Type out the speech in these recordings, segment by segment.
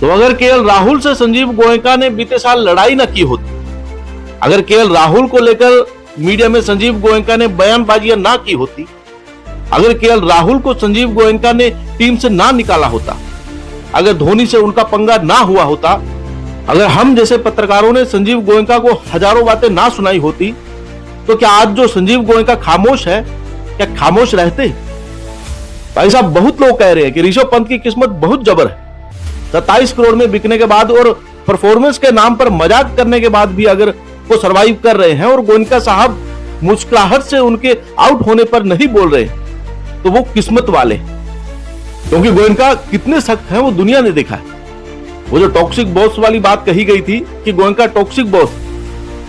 तो अगर केएल राहुल से संजीव गोयनका ने बीते साल लड़ाई न की होती, अगर केएल राहुल को लेकर मीडिया में संजीव गोयनका ने बयानबाजियां ना की होती, अगर केएल राहुल को संजीव गोयनका ने टीम से ना निकाला होता, अगर धोनी से उनका पंगा ना हुआ होता, अगर हम जैसे पत्रकारों ने संजीव गोयनका को हजारों बातें ना सुनाई होती, तो क्या आज जो संजीव गोयनका खामोश है, क्या खामोश रहते? भाई साहब, बहुत लोग कह रहे हैं कि ऋषभ पंत की किस्मत बहुत जबर है। 27 करोड़ में बिकने के बाद और परफॉर्मेंस के नाम पर मजाक करने के बाद भी अगर वो सरवाइव कर रहे हैं और गोयनका साहब मुस्कुराहट से उनके आउट होने पर नहीं बोल रहे, तो वो किस्मत वाले। क्योंकि गोयनका कितने सख्त हैं वो दुनिया ने देखा है। वो जो टॉक्सिक बॉस वाली बात कही गई थी कि गोयनका टॉक्सिक बॉस,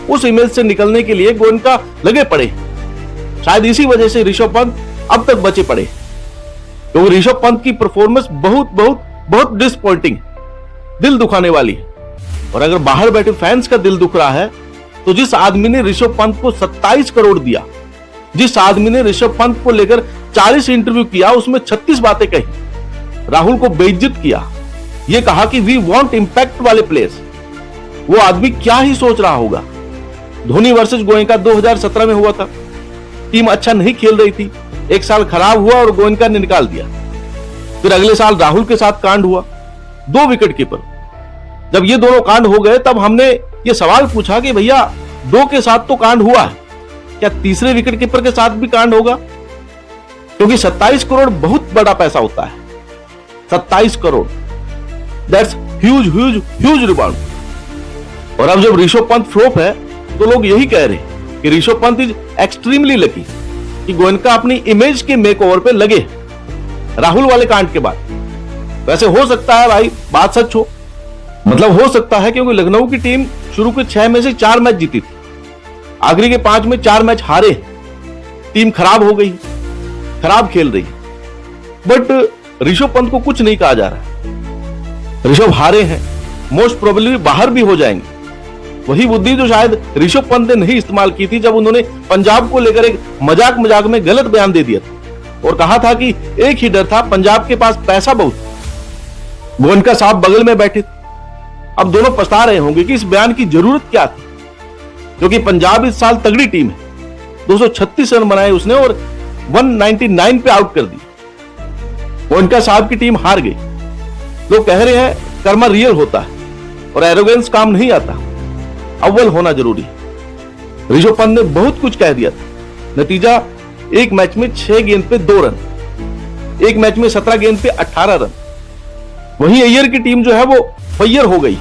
उस इमेज से निकलने के लिए गोयनका लगे पड़े। शायद इसी वजह से ऋषभ पंत अब तक बचे पड़े, क्योंकि ऋषभ पंत की परफॉर्मेंस बहुत बहुत बहुत डिसअपॉइंटिंग, दिल दुखाने वाली है। और अगर बाहर बैठे फैंस का दिल दुख रहा है, तो जिस आदमी ने ऋषभ पंत को 27 करोड़ दिया, जिस आदमी ने ऋषभ पंत को लेकर 40 इंटरव्यू किया, उसमें 36 बातें कही, राहुल को बेइज्जत किया, यह कहा कि वी वांट इंपैक्ट वाले प्लेयर्स, वो आदमी क्या ही सोच रहा होगा। धोनी वर्सेस गोयनका 2017 में हुआ था, टीम अच्छा नहीं खेल रही थी, एक साल खराब हुआ और गोयनका ने निकाल दिया। फिर अगले साल राहुल के साथ कांड हुआ, 2 विकेट कीपर। जब ये दोनों कांड हो गए, तब हमने ये सवाल पूछा कि भैया 2 के साथ तो कांड हुआ है, क्या तीसरे विकेट कीपर के साथ भी कांड होगा? क्योंकि 27 करोड़ बहुत बड़ा पैसा होता है। 27 crore, that's huge huge huge rebound. और अब जब ऋषभ पंत फ्लॉप है, तो लोग यही कह रहे हैं कि Rishabh Pant is extremely lucky कि गोयनका अपनी इमेज के मेकओवर पे लगे राहुल वाले कांड के बाद। वैसे हो सकता है भाई बात सच हो, मतलब हो सकता है, क्योंकि लखनऊ की टीम शुरू के 6 में से 4 मैच जीती थी, आखिरी के 5 में 4 मैच हारे। टीम खराब हो गई, खराब खेल रही, बट ऋषभ पंत को कुछ नहीं कहा जा रहा। ऋषभ हारे हैं, मोस्ट प्रोबेबली बाहर भी हो जाएंगे। वही बुद्धि जो शायद ऋषभ पंत ने नहीं इस्तेमाल की थी जब उन्होंने पंजाब को लेकर एक मजाक में गलत बयान दे दिया था और कहा था कि एक ही डर था, पंजाब के पास पैसा बहुत। गोयनका साहब बगल में बैठे थे। अब दोनों पछता रहे होंगे कि इस बयान की जरूरत क्या थी, क्योंकि पंजाब इस साल तगड़ी टीम है। 236 रन बनाए उसने और 199 पे आउट कर दी। गोयनका साहब की टीम हार गई। लोग कह रहे हैं कर्मा रियल होता है और एरोगेंस काम नहीं आता, अव्वल होना जरूरी है। ऋषभ पंत ने बहुत कुछ कह दिया था। नतीजा, एक मैच में 6 गेंद पे 2 रन, एक मैच में 17 गेंद पे 18 रन। वहीं अय्यर की टीम जो है वो फायर हो गई,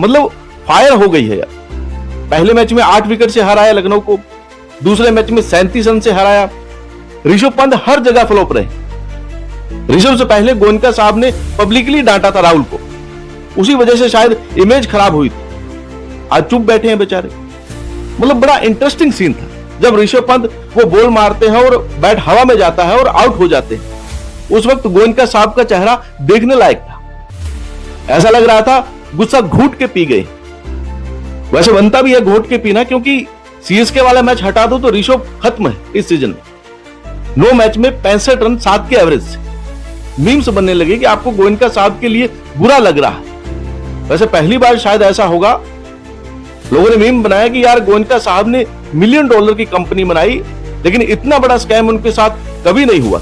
मतलब फायर हो गई है यार। पहले मैच में 8 विकेट से हराया लखनऊ को, दूसरे मैच में 37 रन से हराया। ऋषभ पंत हर जगह फ्लॉप रहे। ऋषभ से पहले गोयनका साहब ने पब्लिकली डांटा था राहुल को, उसी वजह से शायद इमेज खराब हुई थी। आज चुप बैठे हैं बेचारे। मतलब बड़ा इंटरेस्टिंग सीन था जब ऋषभ पंत वो बॉल मारते हैं और बैट हवा में जाता है और आउट हो जाते हैं। उस वक्त गोयनका साहब का चेहरा देखने लायक था। ऐसा लग रहा था गुस्सा घूट के पी गए। वैसे बनता भी है घोट के पीना, क्योंकि सीएसके वाला मैच हटा दो तो ऋषभ खत्म है इस सीजन में। 9 मैच में 65 रन 7 के एवरेज से। मीम्स बनने लगे कि आपको गोयनका साहब के लिए बुरा लग रहा है। वैसे पहली बार शायद ऐसा होगा, लोगों ने मीम बनाया कि यार गोयनका साहब ने $1 मिलियन की कंपनी बनाई, लेकिन इतना बड़ा स्कैम उनके साथ कभी नहीं हुआ,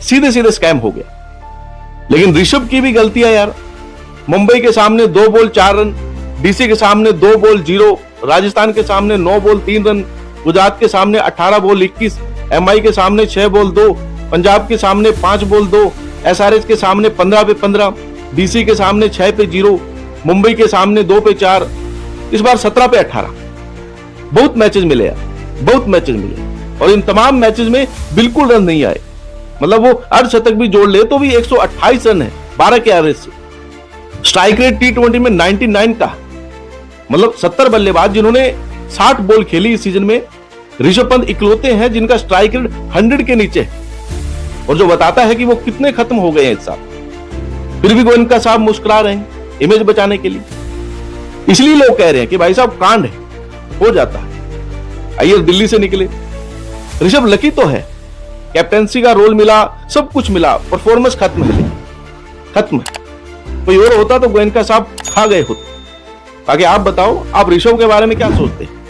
सीधे सीधे स्कैम हो गया। लेकिन ऋषभ की भी गलती है यार। मुंबई के सामने 2 बॉल 4 रन, डीसी के सामने 2 बॉल 0, राजस्थान के सामने 9 बॉल 3 रन, गुजरात के सामने 18 बॉल 21, एमआई के सामने 6 बॉल 2, पंजाब के सामने 5 बॉल 2, एसआरएच के सामने 15 पे 15, डीसी के सामने 6 पे 0, मुंबई के सामने 2 पे 4, इस बार 17 पे 18। बहुत मैचेस मिले यार, बहुत मैचेस मिले, और इन तमाम मैचेस में बिल्कुल रन नहीं आए। मतलब वो अर्धशतक भी जोड़ ले तो भी 128 रन है 12 के एवरेज से। स्ट्राइक रेट T20 में 99 का, मतलब 70 बल्लेबाज जिन्होंने 60 बॉल खेली इस सीजन में, ऋषभ पंत इकलौते हैं जिनका स्ट्राइक रेट 100 के नीचे है, और जो बताता है कि वो कितने खत्म हो गए हैं इस साल। फिर भी गोयनका साहब मुस्कुरा रहे हैं इमेज बचाने के लिए। इसलिए लोग कह रहे हैं कि भाई साहब कांड है, हो जाता है। अय्यर दिल्ली से निकले, ऋषभ लकी तो है, कैप्टेंसी का रोल मिला, सब कुछ मिला, परफॉर्मेंस खत्म है, खत्म है। कोई और होता तो गोयनका साहब खा गए होते। बाकी आप बताओ, आप ऋषभ के बारे में क्या सोचते हैं?